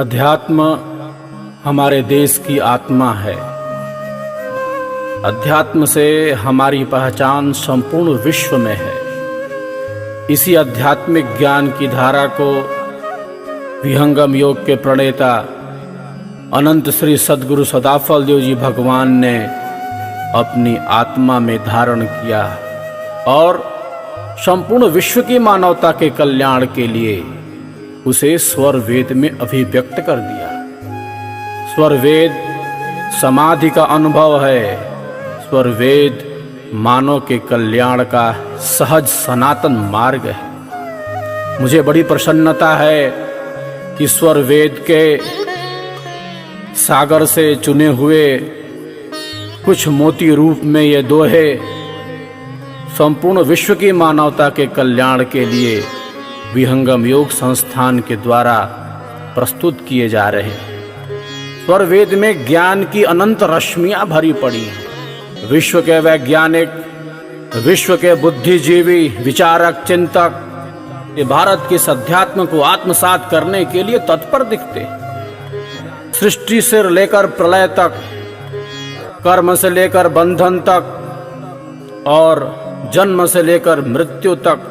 अध्यात्म हमारे देश की आत्मा है। अध्यात्म से हमारी पहचान संपूर्ण विश्व में है। इसी आध्यात्मिक ज्ञान की धारा को विहंगम योग के प्रणेता अनंत श्री सद्गुरु सदाफल देव जी भगवान ने अपनी आत्मा में धारण किया और संपूर्ण विश्व की मानवता के कल्याण के लिए उसे स्वर वेद में अभिव्यक्त कर दिया। स्वर वेद समाधि का अनुभव है। स्वर वेद मानव के कल्याण का सहज सनातन मार्ग है। मुझे बड़ी प्रसन्नता है कि स्वर वेद के सागर से चुने हुए कुछ मोती रूप में ये दोहे संपूर्ण विश्व की मानवता के कल्याण के लिए विहंगम योग संस्थान के द्वारा प्रस्तुत किए जा रहे हैं। स्वर वेद में ज्ञान की अनंत रश्मियां भरी पड़ी हैं। विश्व के वैज्ञानिक, विश्व के बुद्धिजीवी, विचारक, चिंतक ये भारत के इस अध्यात्म को आत्मसात करने के लिए तत्पर दिखते। सृष्टि से लेकर प्रलय तक, कर्म से लेकर बंधन तक और जन्म से लेकर मृत्यु तक,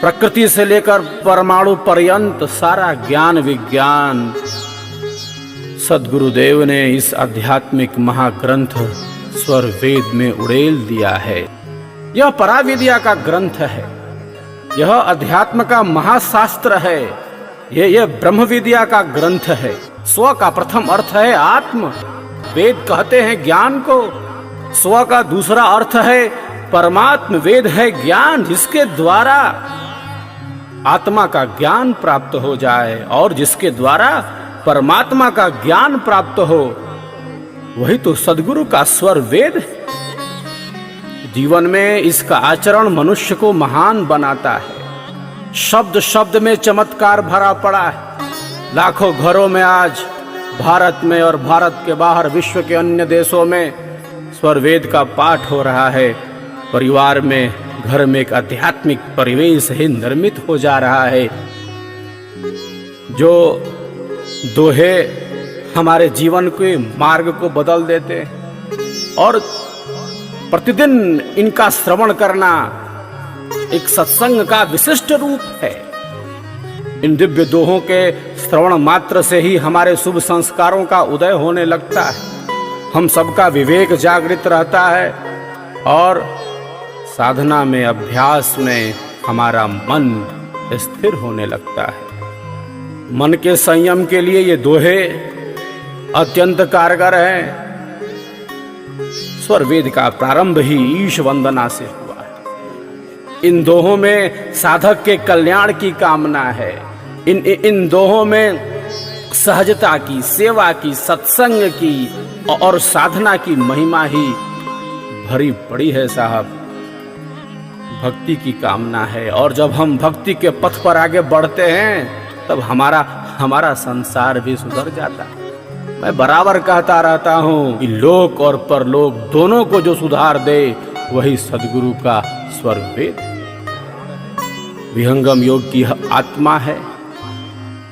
प्रकृति से लेकर परमाणु पर्यंत सारा ज्ञान विज्ञान सद्गुरुदेव ने इस आध्यात्मिक महाग्रंथ स्वर वेद में उड़ेल दिया है। यह पराविद्या का ग्रंथ है। यह अध्यात्म का महाशास्त्र है। यह ब्रह्म विद्या का ग्रंथ है। स्व का प्रथम अर्थ है आत्म। वेद कहते हैं ज्ञान को। स्व का दूसरा अर्थ है परमात्म। वेद है ज्ञान जिसके द्वारा आत्मा का ज्ञान प्राप्त हो जाए और जिसके द्वारा परमात्मा का ज्ञान प्राप्त हो, वही तो सद्गुरु का स्वर वेद है। जीवन में इसका आचरण मनुष्य को महान बनाता है। शब्द शब्द में चमत्कार भरा पड़ा है। लाखों घरों में आज भारत में और भारत के बाहर विश्व के अन्य देशों में स्वर वेद का पाठ हो रहा है। परिवार में, घर में एक आध्यात्मिक परिवेश ही निर्मित हो जा रहा है। जो दोहे हमारे जीवन के मार्ग को बदल देते और प्रतिदिन इनका श्रवण करना एक सत्संग का विशिष्ट रूप है। इन दिव्य दोहों के श्रवण मात्र से ही हमारे शुभ संस्कारों का उदय होने लगता है। हम सबका विवेक जागृत रहता है और साधना में, अभ्यास में हमारा मन स्थिर होने लगता है। मन के संयम के लिए ये दोहे अत्यंत कारगर हैं। स्वर वेद का प्रारंभ ही ईश वंदना से हुआ है। इन दोहों में साधक के कल्याण की कामना है। इन दोहों में सहजता की, सेवा की, सत्संग की और साधना की महिमा ही भरी पड़ी है साहब। भक्ति की कामना है और जब हम भक्ति के पथ पर आगे बढ़ते हैं तब हमारा संसार भी सुधर जाता है। मैं बराबर कहता रहता हूँ कि लोक और परलोक दोनों को जो सुधार दे वही सद्गुरु का स्वर वेद। विहंगम योग की यह आत्मा है।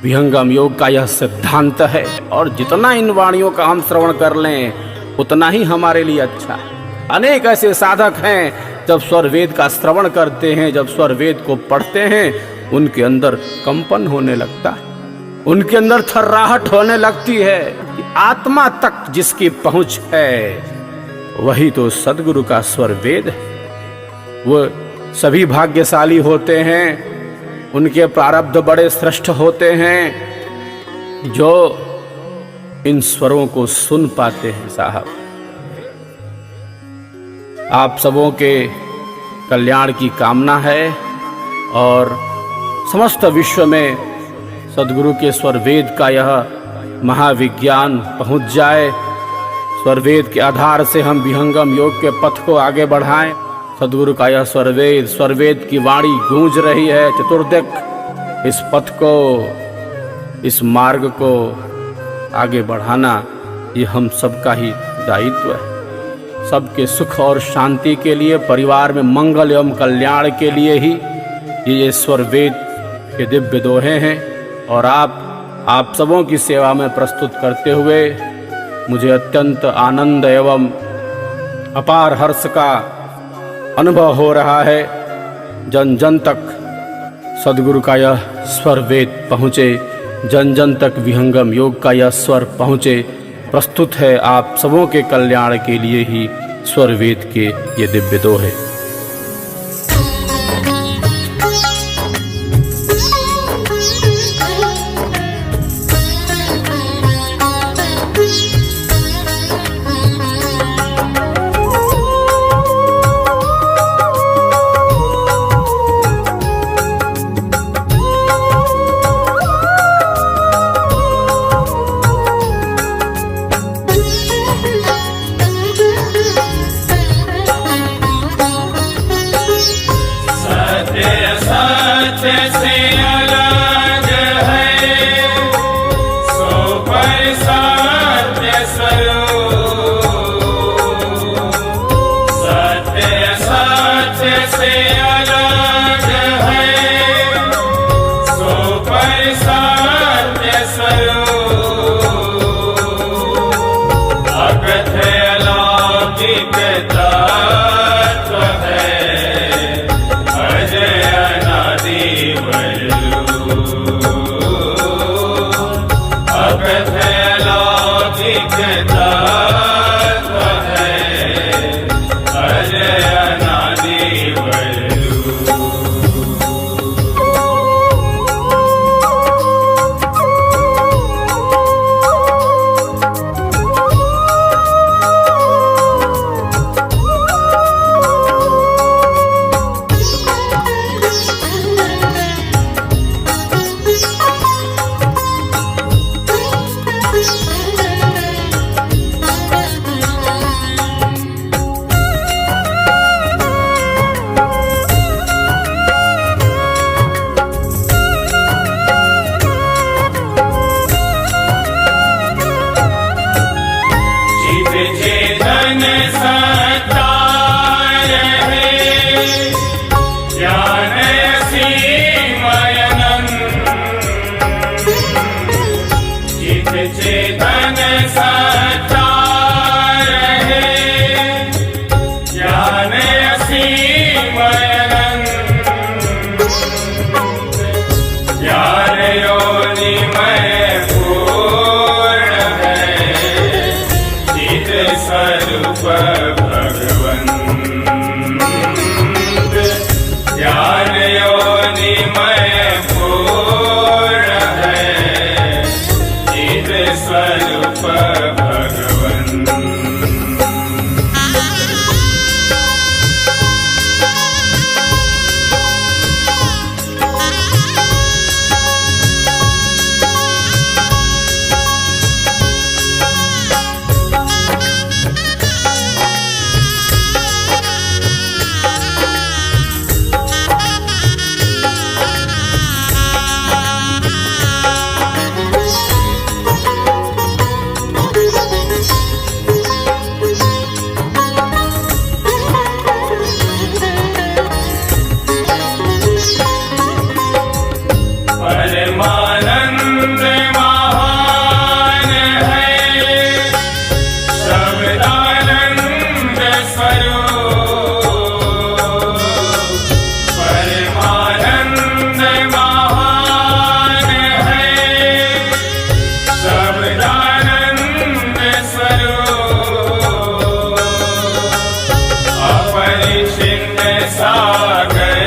विहंगम योग का यह सिद्धांत है और जितना इन वाणियों का हम श्रवण कर लें उतना ही हमारे लिए अच्छा है। अनेक ऐसे साधक हैं जब स्वर वेद का श्रवण करते हैं, जब स्वर वेद को पढ़ते हैं, उनके अंदर कंपन होने लगता है, उनके अंदर थर्राहट होने लगती है कि आत्मा तक जिसकी पहुंच है वही तो सद्गुरु का स्वर वेद है। वो सभी भाग्यशाली होते हैं, उनके प्रारब्ध बड़े श्रेष्ठ होते हैं जो इन स्वरों को सुन पाते हैं साहब। आप सबों के कल्याण की कामना है और समस्त विश्व में सद्गुरु के स्वर वेद का यह महाविज्ञान पहुंच जाए। स्वर वेद के आधार से हम विहंगम योग के पथ को आगे बढ़ाएं। सद्गुरु का यह स्वर वेद की वाणी गूंज रही है चतुर्दिक। इस पथ को, इस मार्ग को आगे बढ़ाना ये हम सबका ही दायित्व है। सबके सुख और शांति के लिए, परिवार में मंगल एवं कल्याण के लिए ही ये स्वर वेद के दिव्य दोहे हैं और आप आप सबों की सेवा में प्रस्तुत करते हुए मुझे अत्यंत आनंद एवं अपार हर्ष का अनुभव हो रहा है। जन जन तक सद्गुरु का यह स्वर वेद पहुँचे, जन जन तक विहंगम योग का यह स्वर पहुँचे। प्रस्तुत है आप सबों के कल्याण के लिए ही स्वर वेद के ये दिव्य दोहे। सागर